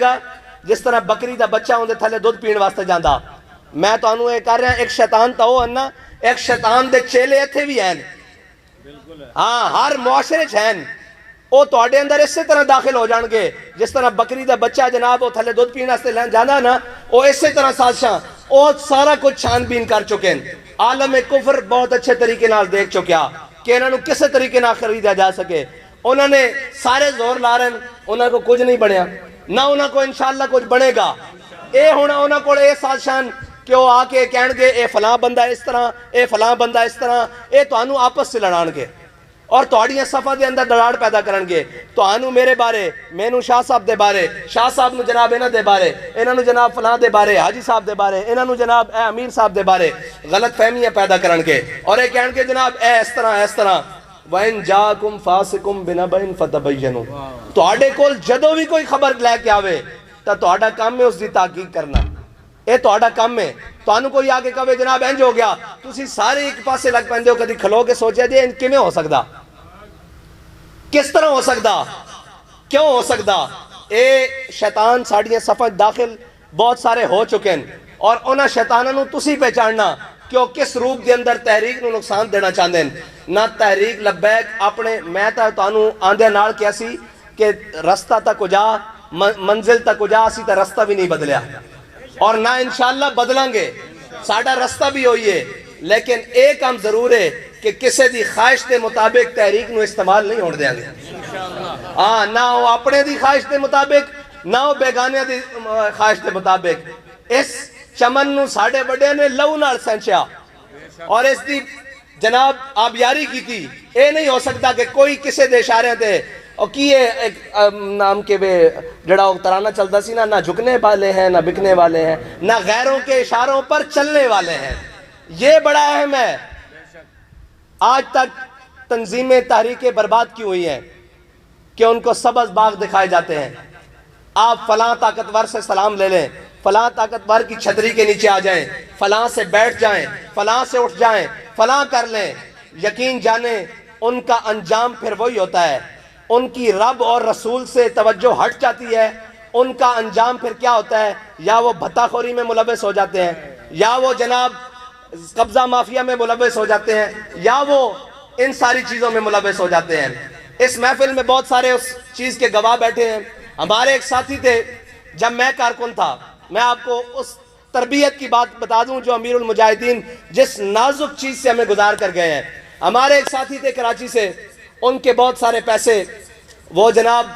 گا جس طرح بکری دا بچہ ہوندے تھلے دودھ پین واسطے جاندا. میں تو انہوں یہ کر رہا ایک شیطان تا ہو انہا ایک شیطان دے چیلے ایتھے بھی ہیں. ہاں ہر معاشرے ہیں وہ تو آڑے اندر اسی طرح داخل ہو جان گے جس طرح بکری دا بچہ جناب وہ تھلے دودھ پینا سے جانا نا وہ اسی طرح سازشاں وہ سارا کچھ چھان بین کر چکے ہیں. عالم کفر بہت اچھے طریقے نال دیکھ چکیا کہ انہوں نے کسے طریقے نال خریدا جا سکے. انہوں نے سارے زور لا رہے ہیں انہوں کو کچھ نہیں بنیا نہ انہوں کو انشاءاللہ کچھ بنے گا. اے ہونا انہوں کو اے سازشان کہ وہ آکے کہن گے اے فلاں بندہ اس طرح اے فلاں بندہ اس طرح اے تو انہوں آپس سے لڑان گے اور توڑیاں صفحہ دے اندر دراڑ پیدا کرن گے. تو انہوں میرے بارے مینوں شاہ صاحب دے بارے شاہ صاحب نو جناب انہ دے بارے انہوں نے جناب فلاں دے بارے حاجی صاحب دے بارے انہوں نے جناب اے امیر صاحب دے بارے غلط فہمیاں پیدا کرن گے اور اے کہن گے جناب اے اس طرح وَإِن جَاءَكُمْ فَاسِقٌ بِنَبَإٍ فَتَبَيَّنُوا. تو آڑے کول جدوں بھی کوئی خبر لے کے آوے تو آڑا کام میں اس دی تحقیق کرنا اے تو آڑا کام میں. تو انہوں کوئی آگے کہوے جناب انج ہو گیا تسی سارے ایک پاسے لگ پہندے ہو کدی کھلو کے سوچے دے ان کیویں ہو سکدا کس طرح ہو سکدا کیوں ہو سکدا. اے شیطان ساڑیاں صفحہ داخل بہت سارے ہو چکے ہیں اور انہاں شیطانوں نو تسی پہچاننا کہ وہ کس روپ دے اندر تحریک نو نقصان دینا چاہتے ہیں. نہ تحریک لبیک اپنے میں تو انہوں آندھے نال کیا سی کہ رستہ تک جا منزل تک جا اسی تا رستہ بھی نہیں بدلیا اور نہ انشاءاللہ بدلیں گے ساڑھا رستہ بھی ہوئی ہے. لیکن ایک ہم ضرور ہے کہ کسے دی خواہش دے مطابق تحریک نو استعمال نہیں ہوڑ دیا گیا. نہ وہ اپنے دی خواہش دے مطابق نہ وہ بیگانے دی خواہش دے مطابق. اس چمن نو ساڑھے بڑے نے لو نال سینچیا اور اس دی جناب آبیاری کی تھی. اے نہیں ہو سکتا کہ کوئی کسے دے اشارے تھے اور کیے ایک نام کے بے جڑا ترانہ چلتا سی نہ جھکنے والے ہیں نہ بکنے والے ہیں نہ غیروں کے اشاروں پر چلنے والے ہیں. یہ بڑا اہم ہے. آج تک تنظیمیں تحریکیں برباد کی ہوئی ہیں کہ ان کو سبز باغ دکھائے جاتے ہیں. آپ فلاں طاقتور سے سلام لے لیں فلاں طاقتور کی چھتری کے نیچے آ جائیں فلاں سے بیٹھ جائیں فلاں سے اٹھ جائیں فلاں کر لیں. یقین جانیں ان کا انجام پھر وہی ہوتا ہے. ان کی رب اور رسول سے توجہ ہٹ جاتی ہے. ان کا انجام پھر کیا ہوتا ہے یا وہ بھتہ خوری میں ملوث ہو جاتے ہیں یا وہ جناب قبضہ مافیا میں ملوث ہو جاتے ہیں یا وہ ان ساری چیزوں میں ملوث ہو جاتے ہیں. اس محفل میں بہت سارے اس چیز کے گواہ بیٹھے ہیں. ہمارے ایک ساتھی تھے جب میں کارکن تھا میں آپ کو اس تربیت کی بات بتا دوں جو امیر المجاہدین جس نازک چیز سے ہمیں گزار کر گئے ہیں. ہمارے ایک ساتھی تھے کراچی سے ان کے بہت سارے پیسے وہ جناب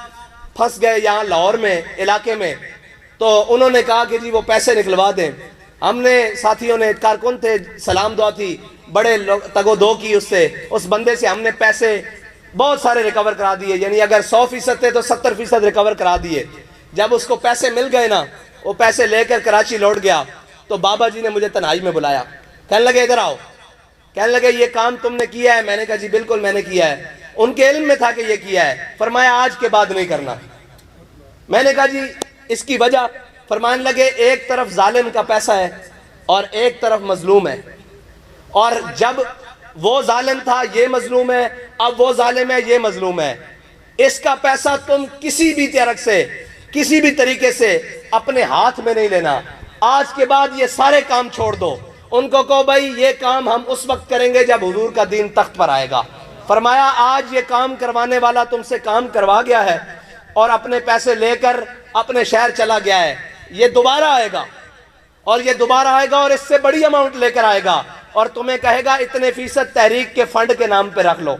پھنس گئے یہاں لاہور میں علاقے میں. تو انہوں نے کہا کہ جی وہ پیسے نکلوا دیں. ہم نے ساتھیوں نے کارکن تھے سلام دعا تھی بڑے تگو دو کی اس سے اس بندے سے ہم نے پیسے بہت سارے ریکور کرا دیے. یعنی اگر 100% تھے تو 70% ریکور کرا دیے. جب اس کو پیسے مل گئے نا وہ پیسے لے کر کراچی لوٹ گیا تو بابا جی نے مجھے تنہائی میں بلایا. کہنے لگے ادھر آؤ. کہنے لگے یہ کام تم نے کیا ہے. میں نے کہا جی بالکل میں نے کیا ہے. ان کے علم میں تھا کہ یہ کیا ہے. فرمایا آج کے بعد نہیں کرنا. میں نے کہا جی اس کی وجہ. فرمانے لگے ایک طرف ظالم کا پیسہ ہے اور ایک طرف مظلوم ہے اور جب وہ ظالم تھا یہ مظلوم ہے اب وہ ظالم ہے یہ مظلوم ہے. اس کا پیسہ تم کسی بھی طرح سے کسی بھی طریقے سے اپنے ہاتھ میں نہیں لینا. آج کے بعد یہ سارے کام چھوڑ دو. ان کو کہو بھائی یہ کام ہم اس وقت کریں گے جب حضور کا دین تخت پر آئے گا. فرمایا آج یہ کام کروانے والا تم سے کام کروا گیا ہے اور اپنے پیسے لے کر اپنے شہر چلا گیا ہے. یہ دوبارہ آئے گا اور یہ دوبارہ آئے گا اور اس سے بڑی اماؤنٹ لے کر آئے گا اور تمہیں کہے گا اتنے فیصد تحریک کے فنڈ کے نام پہ رکھ لو.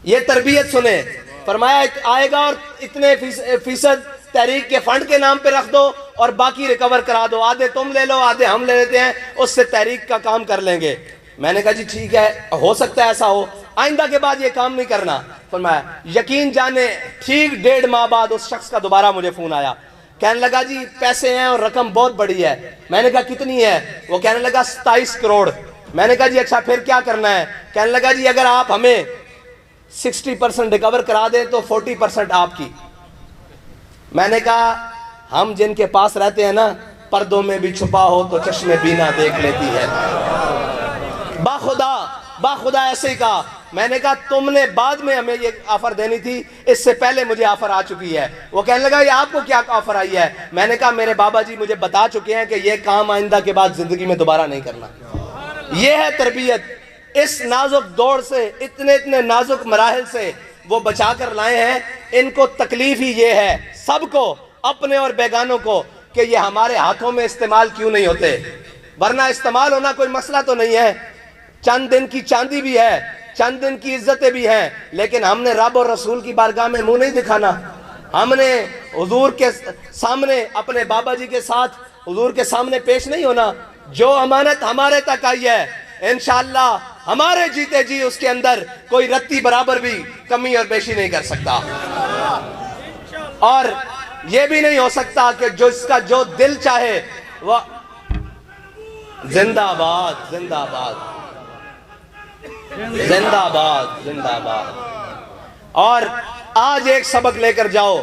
یہ تربیت سنیں. فرمایا آئے گا اور اتنے فیصد تحریک کے فنڈ کے نام پہ رکھ دو اور باقی ریکور کرا دو. آدھے تم لے لو آدھے ہم لے لیتے ہیں اس سے تحریک کا کام کر لیں گے. میں نے کہا جی ٹھیک ہے ہو سکتا ہے ایسا ہو آئندہ کے بعد یہ کام نہیں کرنا. فرمایا یقین جانے ٹھیک 1.5 ماہ بعد اس شخص کا دوبارہ مجھے فون آیا. کہنے لگا جی پیسے ہیں اور رقم بہت بڑی ہے. میں نے کہا کتنی ہے. وہ کہنے لگا 27 کروڑ. میں نے کہا جی اچھا پھر کیا کرنا ہے. کہنے لگا جی اگر آپ ہمیں 60% ریکور کرا دیں تو 40% آپ کی. میں نے کہا ہم جن کے پاس رہتے ہیں نا پردوں میں بھی چھپا ہو تو چشم بینا دیکھ لیتی ہے. باخدا ایسے ہی کہا میں نے کہا تم نے بعد میں ہمیں یہ آفر دینی تھی، اس سے پہلے مجھے آفر آ چکی ہے۔ وہ کہنے لگا یہ آپ کو کیا آفر آئی ہے؟ میں نے کہا میرے بابا جی مجھے بتا چکے ہیں کہ یہ کام آئندہ کے بعد زندگی میں دوبارہ نہیں کرنا۔ یہ ہے تربیت۔ اس نازک دور سے، اتنے نازک مراحل سے وہ بچا کر لائے ہیں۔ ان کو تکلیف ہی یہ ہے، سب کو، اپنے اور بیگانوں کو، کہ یہ ہمارے ہاتھوں میں استعمال کیوں نہیں ہوتے، ورنہ استعمال ہونا کوئی مسئلہ تو نہیں ہے، چند دن کی چاندی بھی ہے، چند دن کی عزتیں بھی ہیں، لیکن ہم نے رب اور رسول کی بارگاہ میں منہ نہیں دکھانا۔ ہم نے حضور کے سامنے، اپنے بابا جی کے ساتھ حضور کے سامنے پیش نہیں ہونا۔ جو امانت ہمارے تک آئی ہے انشاءاللہ ہمارے جیتے جی اس کے اندر کوئی رتی برابر بھی کمی اور بیشی نہیں کر سکتا، اور یہ بھی نہیں ہو سکتا کہ جو اس کا جو دل چاہے وہ۔ زندہ آباد، زندہ آباد، زندہ آباد، زندہ آباد۔ اور آج ایک سبق لے کر جاؤ،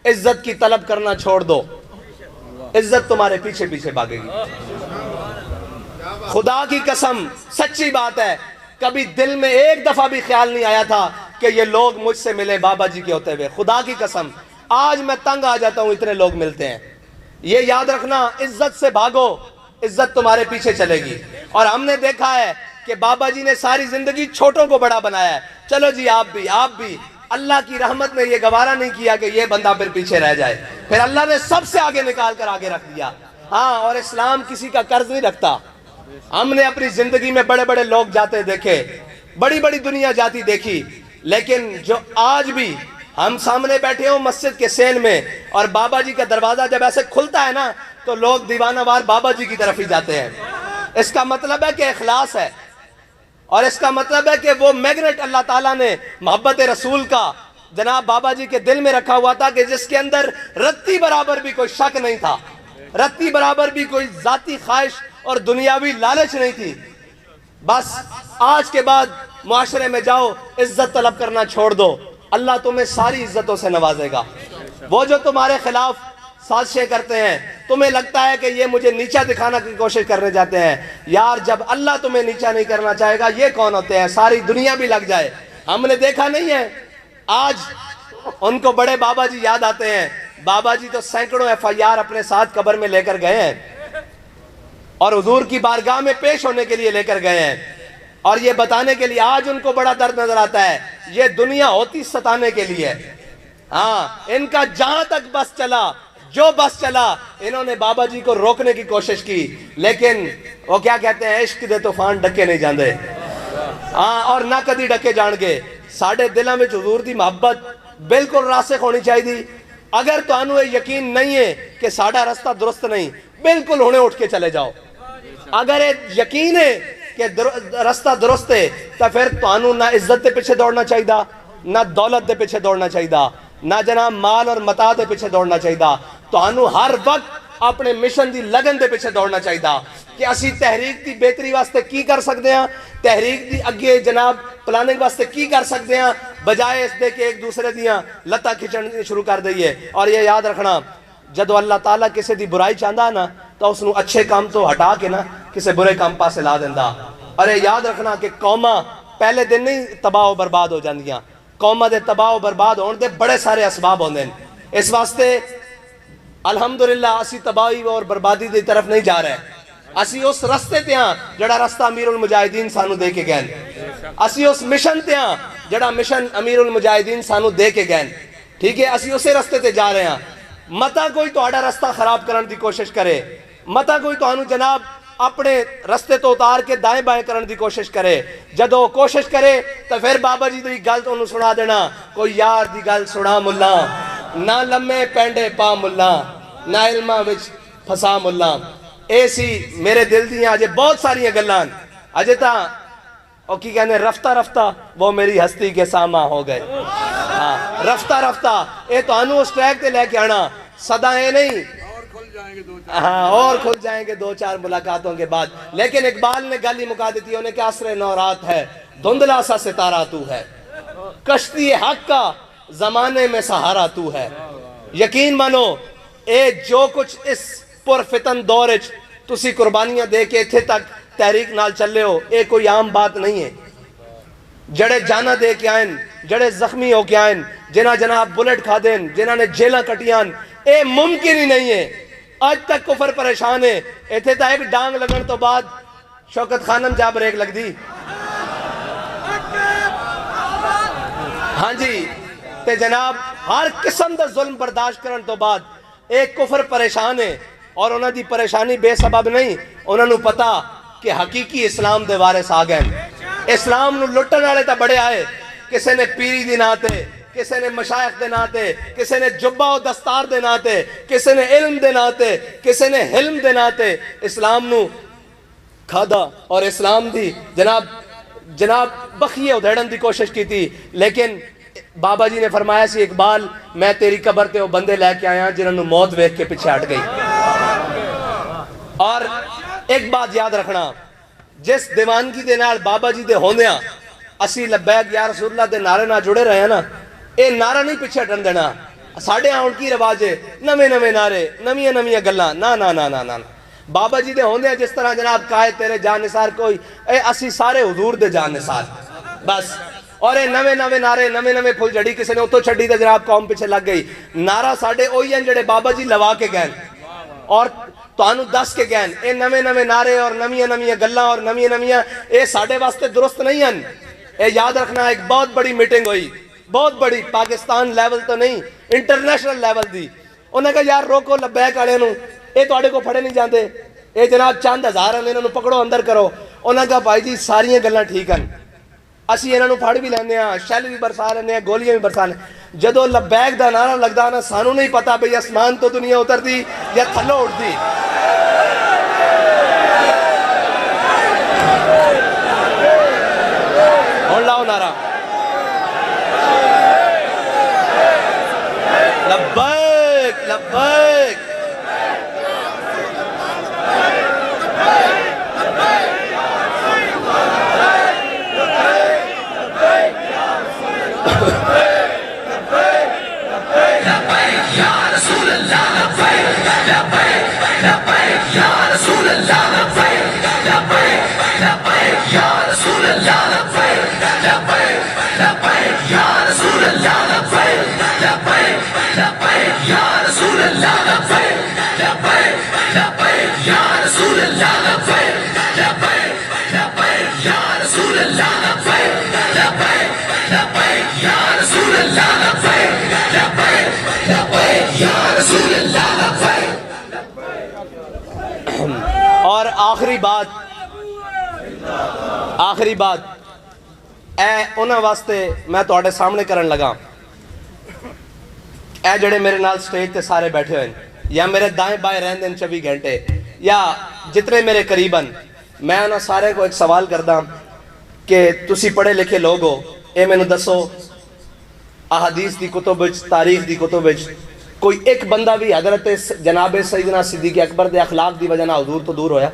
عزت کی طلب کرنا چھوڑ دو، عزت تمہارے پیچھے پیچھے بھاگے گی۔ خدا کی قسم سچی بات ہے، کبھی دل میں ایک دفعہ بھی خیال نہیں آیا تھا کہ یہ لوگ مجھ سے ملے بابا جی کے ہوتے ہوئے۔ خدا کی قسم آج میں تنگ آ جاتا ہوں، اتنے لوگ ملتے ہیں۔ یہ یاد رکھنا، عزت سے بھاگو، عزت تمہارے پیچھے چلے گی۔ اور ہم نے دیکھا ہے کہ بابا جی نے ساری زندگی چھوٹوں کو بڑا بنایا ہے۔ چلو جی آپ بھی اللہ کی رحمت نے یہ گوارا نہیں کیا کہ یہ بندہ پھر پیچھے رہ جائے، پھر اللہ نے سب سے آگے نکال کر آگے رکھ دیا۔ ہاں، اور اسلام کسی کا قرض نہیں رکھتا۔ ہم نے اپنی زندگی میں بڑے بڑے لوگ جاتے دیکھے، بڑی بڑی دنیا جاتی دیکھی، لیکن جو آج بھی ہم سامنے بیٹھے ہوں مسجد کے سین میں، اور بابا جی کا دروازہ جب ایسے کھلتا ہے نا تو لوگ دیوانہ وار بابا جی کی طرف ہی جاتے ہیں۔ اس کا مطلب ہے کہ اخلاص ہے، اور اس کا مطلب ہے کہ وہ میگنٹ اللہ تعالیٰ نے محبت رسول کا جناب بابا جی کے دل میں رکھا ہوا تھا، کہ جس کے اندر رتی برابر بھی کوئی شک نہیں تھا، رتی برابر بھی کوئی ذاتی خواہش اور دنیاوی لالچ نہیں تھی۔ بس آج کے بعد معاشرے میں جاؤ، عزت طلب کرنا چھوڑ دو، اللہ تمہیں ساری عزتوں سے نوازے گا۔ وہ جو تمہارے خلاف سازشیں کرتے ہیں، تمہیں لگتا ہے کہ یہ مجھے نیچا دکھانا کی کوشش کرنے جاتے ہیں، یار جب اللہ تمہیں نیچا نہیں کرنا چاہے گا یہ کون ہوتے ہیں؟ ساری دنیا بھی لگ جائے۔ ہم نے دیکھا نہیں ہے، آج ان کو بڑے بابا جی یاد آتے ہیں۔ بابا جی تو سینکڑوں FIR اپنے ساتھ قبر میں لے کر گئے ہیں، اور حضور کی بارگاہ میں پیش ہونے کے لیے لے کر گئے ہیں، اور یہ بتانے کے لیے آج ان کو بڑا درد نظر آتا ہے، یہ دنیا ہوتی ستانے کے لیے۔ ہاں، ان کا جہاں تک بس چلا، جو بس چلا، انہوں نے بابا جی کو روکنے کی کوشش کی، لیکن وہ کیا کہتے ہیں، عشق دے طوفان ڈکے نہیں جاندے، ہاں، اور نہ کدی ڈکے جان گے۔ ساڑھے دلوں میں حضور دی محبت بالکل راسخ ہونی چاہیے دی۔ اگر تو انہوں یقین نہیں ہے کہ ساڑھا رستہ درست نہیں، بالکل ہونے اٹھ کے چلے جاؤ۔ اگر یقین ہے کہ رستہ درست ہے تو پھر تو نہ عزت دے پیچھے دوڑنا چاہیے، نہ دولت دے پیچھے دوڑنا چاہیے، نہ جناب مال اور متاع دے پیچھے دوڑنا چاہیے۔ تو ہر وقت اپنے مشن دی لگن دے پیچھے دوڑنا چاہیے کہ اسی تحریک دی بہتری واسطے کی کر سکتے ہیں، تحریک دی اگے جناب پلاننگ واسطے کی کر سکتے ہیں، بجائے اس دے کہ ایک دوسرے دیاں لتا کھچن شروع کر دئیے۔ اور یہ یاد رکھنا، جدو اللہ تعالیٰ کسی دی برائی چاہتا نا تو اس نو اچھے کام تو ہٹا کے نا کسی برے کام پاسے لا دینا۔ اور یہ یاد رکھنا کہ قوماں پہلے دن نہیں تباہ و برباد ہو جاندیاں، قوماں دے تباہ و برباد ہونے دے بڑے سارے اسباب ہوندے ہیں۔ اس واسطے الحمدللہ اسی تباہی اور بربادی دی طرف نہیں جا رہے، اسی اس رستے تے ہاں جڑا رستہ امیر المجاہدین سانو دے کے گئے، اسی اس مشن تے ہاں جڑا مشن امیر المجاہدین سانو دے کے گئے، ٹھیک ہے، اسی اسے رستے تے جا رہے ہیں۔ متا کوئی تہاڈا رستہ خراب کرن دی کوشش کرے، متا کوئی تانوں جناب اپنے رستے تو اتار کے دائیں بائیں کرن دی کوشش کرے۔ جدو کوشش کرے تو پھر بابا جی دی گل تو انہوں سنا دینا، کوئی یار دی گل سنا ملا، نہ لمے پینڈے پا ملا، نہ علمہ وچ پھسا ملا۔ ایسی میرے دل دیاں اجے بہت ساری گلان، اجے تا او کی کہنے رفتہ رفتہ وہ میری ہستی کے ساما ہو گئے۔ رفتہ رفتہ اے تو انہوں اس ٹریک تے لے کے آنا، صدا ہے نہیں، ہاں اور کھل جائیں گے دو چار ملاقاتوں کے بعد۔ لیکن اقبال نے گل ہی مکا دیتی، انہیں کہ عصر نو رات ہے، دھندلا سا ستارہ تو ہے، کشتی حق کا زمانے میں سہارا تو ہے۔ یقین مانو اے جو کچھ اس پرفتن دور اچ تسی قربانیاں دے کے اتھے تک تحریک نال چلے ہو، اے کوئی عام بات نہیں ہے۔ جڑے جانا دے کے آئیں، جڑے زخمی ہو کے آئیں، جنہ جناب بلٹ کھا دیں، جنہ نے جیلہ کٹیاں، اے ممکن ہی نہیں ہے۔ آج تک کفر پریشان ہے، ایتھے تا ایک ڈانگ لگن تو بعد شوکت خانم جا بریک لگ دی۔ ہاں جی، تے جناب ہر قسم دا ظلم برداشت کرن تو بعد ایک کفر پریشان ہے، اور انہاں دی پریشانی بے سبب نہیں، انہاں نو پتا کہ حقیقی اسلام دے وارث آ گئے۔ اسلام نو لٹن والے تا بڑے آئے، کسے نے پیری دی ناتے، کسے نے مشائخ دے ناتے، کسے نے جبہ و دستار دے ناتے، کسے نے علم دے ناتے، کسے نے حلم دے ناتے اسلام نو کھادا، اور اسلام دی جناب بخیے ادھیڑن دی کوشش کی تھی۔ لیکن بابا جی نے فرمایا سی اقبال میں تیری قبر تے وہ بندے لے کے آیا جنہوں نے موت ویکھ کے پیچھے ہٹ گئی۔ اور ایک بات یاد رکھنا، جس دیوانگی دے نال بابا جی دے ہوندیاں اسی لبیک یا رسول اللہ دے نعرے نہ جڑے رہے ہیں نا، اے نعرہ نہیں پیچھے ہٹن دینا۔ ساڑھے ہاں ان کی رواج ہے نویں نویں نعرے، نویں نویں گلاں، نا نا نا نا نا۔ بابا جی دے ہوندے ہیں جس طرح جناب کہے تیرے جان نثار کوئی، اے اسی سارے حضور دے جان نثار بس۔ اور اے نویں نویں نعرے، نویں نویں پھول جڑی کسی نے اتو چھڑی تے جناب قوم پیچھے لگ گئی۔ نعرہ ساڑھے اوہی ہیں جڑے بابا جی لوا کے گئے اور تانوں دس کے گئے۔ اے نویں نویں نعرے اور نویں نویں گلاں اور نویں نویں اے ساڑھے واسطے درست نہیں ہیں۔ اے یاد رکھنا ایک بہت بڑی میٹنگ ہوئی، بہت بڑی، پاکستان لیول تو نہیں، انٹرنیشنل لیول دی۔ انہوں نے کہا یار روکو لبیک والے نوں، اے تواڈے کو پھڑے نہیں جاندے، اے جناب چند ہزار ہیں انہوں پکڑو اندر کرو۔ انہوں نے کہا بھائی جی ساریاں گلاں ٹھیک ہیں، اسی انہوں پھڑ بھی لینے ہیں، شیل بھی برسا لینے ہیں، گولیاں بھی برسا لینے ہیں۔ جدو لبیک دا نعرہ لگدا نا سانوں نہیں پتا بھئی اسمان تو دنیا اتر دی یا تھلو اٹھ دی۔ ہون لاؤ نعرہ لبیک لبیک۔ اور آخری بات اے انہاں واسطے میں تواڈے سامنے کرن لگا، اے جڑے میرے نال سٹیج تے سارے بیٹھے ہوئے یا میرے دائیں بائیں رہندے 24 گھنٹے یا جتنے میرے قریباً، میں انہاں سارے کو ایک سوال کردہ کہ تسی پڑھے لکھے لوگ ہو، اے میں نے دسو احادیث دی کتب وچ، تاریخ دی کتب وچ کوئی ایک بندہ بھی حضرت جناب سیدنا صدیق اکبر دے اخلاق دی وجہ نہ حضور تو دور ہویا؟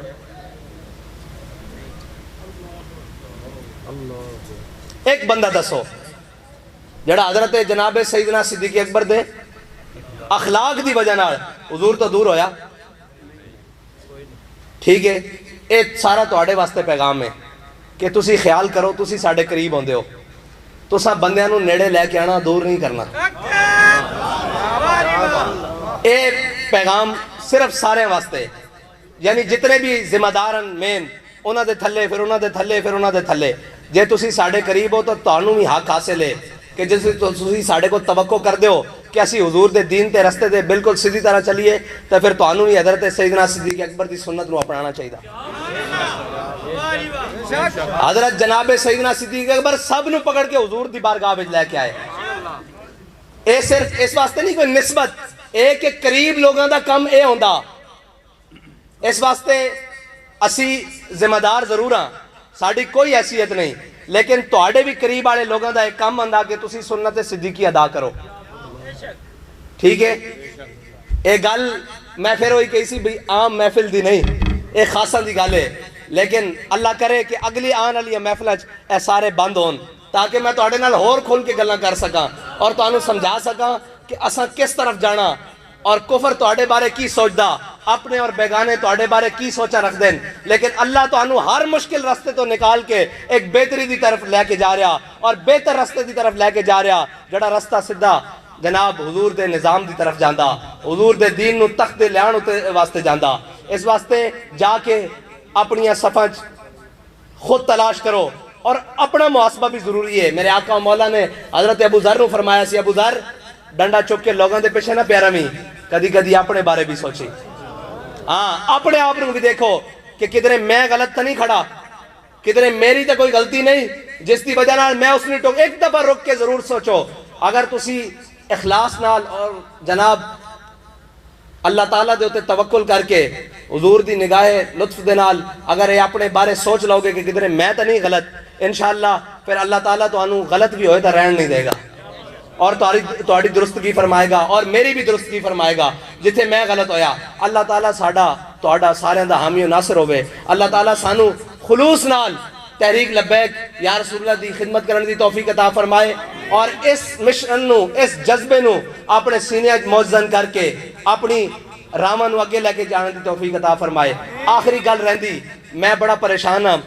ایک بندہ دسو جڑا حضرت جناب سیدنا صدیق اکبر دے اخلاق دی وجہ نہ حضور تو دور ہویا؟ ٹھیک ہے، اے سارا تواڈے واسطے پیغام ہے کہ تسی خیال کرو، تسی ساڈے قریب ہوندے ہو، تساں بندیاں نوں نیڑے لے کے آنا، دور نہیں کرنا۔ اے پیغام صرف سارے واسطے، یعنی جتنے بھی ذمہ دارن مین انہاں دے تھلے پھر انہاں دے تھلے پھر انہاں دے تھلے، جے تسی ساڈے قریب ہو تو تانوں بھی حق حاصل ہے کہ جس تسی ساڈے کو توقع کر دیو کہ اسی حضور دے دین تے رستے دے بالکل سیدھی طرح چلیے، تو پھر تانوں بھی حضرت سیدنا صدیق اکبر دی سنت نو اپنانا چاہیے۔ حضرت جناب سیدنا صدیق اکبر سب نو پکڑ کے حضور دی بارگاہ وچ لے کے آئے۔ اے صرف اس واسطے نہیں کوئی نسبت، اے کہ قریب لوگاں دا کم اے ہوندا، اس واسطے اسی ذمہ دار ضرور ہاں، ساڑی کوئی حیثیت نہیں، لیکن تواڈے بھی قریب والے لوگاں دا ایک کم ہوندا کہ تسی سنت صدیقی ادا کرو۔ ٹھیک ہے، اے گل میں پھر ہوئی کہی سی بھی عام محفل دی نہیں، اے خاصاں دی گل ہے، لیکن اللہ کرے کہ اگلی آن والی محفل اے سارے بند ہون تاکہ میں تواڈے نال ہور کھول کے گلاں کر سکاں اور تانوں سمجھا سکاں کہ اساں کس طرف جانا اور کفر تواڈے بارے کی سوچدا، اپنے اور بیگانے توڑے بارے کی سوچا رکھ دیں، لیکن اللہ تو انو ہر مشکل رستے تو نکال کے ایک بہتری دی طرف لے کے جا رہا، اور بہتر رستے دی طرف لے کے جا رہا، جڑا رستہ سدھا جناب حضور دے نظام دی طرف جاندہ، حضور دے دین نو تخت دے لیان واسطے جاندہ۔ اس واسطے جا کے اپنی صفحہ خود تلاش کرو، اور اپنا محاسبہ بھی ضروری ہے۔ میرے آقا و مولا نے حضرت ابو ذر نو فرمایا سی، ابو ذر ڈنڈا چک کے لوگوں دے پیچھے نہ پیارا میں، کدی کدی اپنے بارے بھی سوچی، ہاں اپنے آپ نو بھی دیکھو کہ کدھرے میں غلط تو نہیں کھڑا، کدھرے میری تو کوئی غلطی نہیں جس دی وجہ نال میں اس نے ٹوک۔ ایک دفعہ رک کے ضرور سوچو، اگر تسی اخلاص نال اور جناب اللہ تعالیٰ دے ہوتے توکل کر کے حضور دی نگاہ لطف دے نال اگر یہ اپنے بارے سوچ لو گے کہ کدھرے میں تو نہیں غلط، انشاءاللہ پھر اللہ تعالیٰ تو انو غلط بھی ہوئے تو رہن نہیں دے گا، اور تہاڈی درستگی فرمائے گا اور میری بھی درستگی فرمائے گا۔ جتھے میں غلط ہویا اللہ تعالیٰ ساڈا تہاڈا سارے دا حامی و ناصر ہوئے، اللہ تعالیٰ سانو خلوص نال تحریک لبیک یا رسول اللہ دی خدمت کرنے دی توفیق عطا فرمائے، اور اس مشن نو اس جذبے نو اپنے سینے موزن کر کے اپنی رامان نو اگے لے کے جانے دی توفیق عطا فرمائے۔ آخری گل رہندی، میں بڑا پریشان ہوں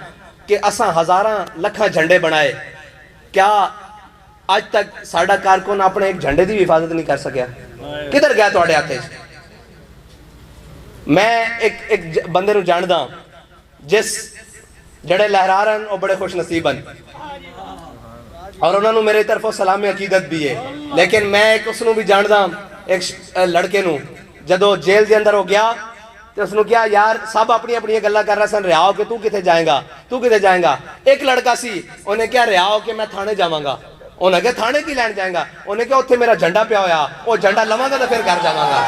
کہ اساں ہزاراں لکھاں جھنڈے بنائے، کیا آج تک ساڈا کارکن اپنے ایک جھنڈے دی بھی حفاظت نہیں کر سکیا؟ کدھر گیا تواڈے ہاتھ؟ میں ایک بندے نو جاندا جس جڑے لہرا رہن وہ بڑے خوش نصیب ہیں، اور انہوں نے میرے طرف سلام عقیدت بھی ہے، لیکن میں ایک اس نو بھی جاندا ایک لڑکے نو جدو جیل دے اندر ہو گیا تو اس نے کیا یار سب اپنی اپنی گلہ کر رہا سن، رہا ہو کہ تو کتے جائیں گا، تو کتے جائیں گا۔ ایک لڑکا سی انہیں کیا رہا ہو کہ میں تھانے جاواں گا، انہیں کہا تھانے کی لین جائیں گا، انہیں کہا اتھے میرا جھنڈا پیا ہویا، وہ جھنڈا لواں گا تو پھر گھر جاواں گا۔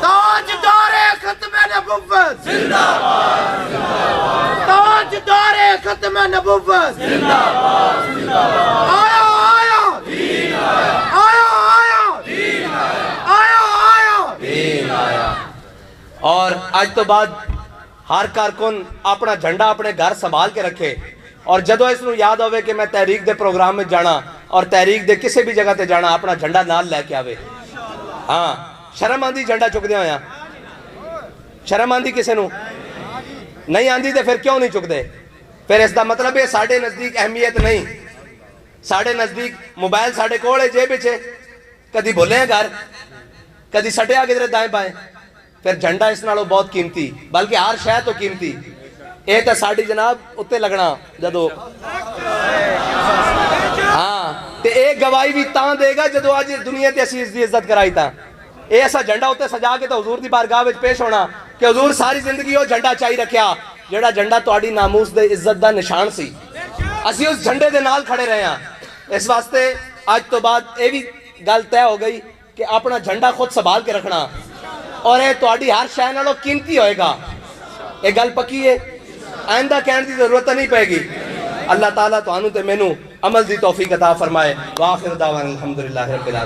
تاجدار ختم نبوت زندہ باد، تاجدار ختم نبوت زندہ باد، آیا آیا دین آیا، آیا آیا دین آیا، آیا آیا دین آیا۔ اور آج تو بعد ہر کارکن اپنا جھنڈا اپنے گھر سنبھال کے رکھے، اور جدو اس نو یاد ہوئے کہ میں تحریک دے پروگرام میں جانا اور تحریک دے کسی بھی جگہ تے جانا اپنا جھنڈا نال لے کے آوے۔ ہاں شرم آندی جھنڈا چک دے ہویا؟ شرم آندی کسے نو نہیں آندی تے پھر کیوں نہیں چک دے؟ پھر اس دا مطلب ہے ساڑھے نزدیک اہمیت نہیں، ساڑھے نزدیک موبائل ساڑھے کوڑے جے بچے، کدی بھولے ہیں گھر، کدی سٹیا کدھر دائیں بائیں، پھر جھنڈا اس نالوں بہت قیمتی، بلکہ ہر شے تو قیمتی۔ اے تے ساڑھی جناب اتے لگنا جدو ہاں تے ایک گواہی بھی تاں دے گا جدو آج دنیا تے اسی اس دی عزت کرائی تاں۔ اے ایسا جھنڈا اتے سجا کے تو حضور دی بارگاہ وچ پیش ہونا کہ حضور ساری زندگی وہ جھنڈا چاہی رکھیا جڑا جھنڈا تہاڈی ناموس دے عزت دا نشان سی، اسی اس جھنڈے دے نال کھڑے رہے ہیں۔ اس واسطے آج تو بعد اے بھی گل طے ہو گئی کہ اپنا جھنڈا خود سنبھال کے رکھنا، اور اے تہاڈی ہر شے نالوں قیمتی ہوئے گا، اے گل پکی ہے، آئندہ کہنے دی ضرورت نہیں پائے گی۔ اللہ تعالیٰ تو آنو تے مینو عمل دی توفیق عطا فرمائے۔ وآخر دعوانا الحمدللہ رب العالمین۔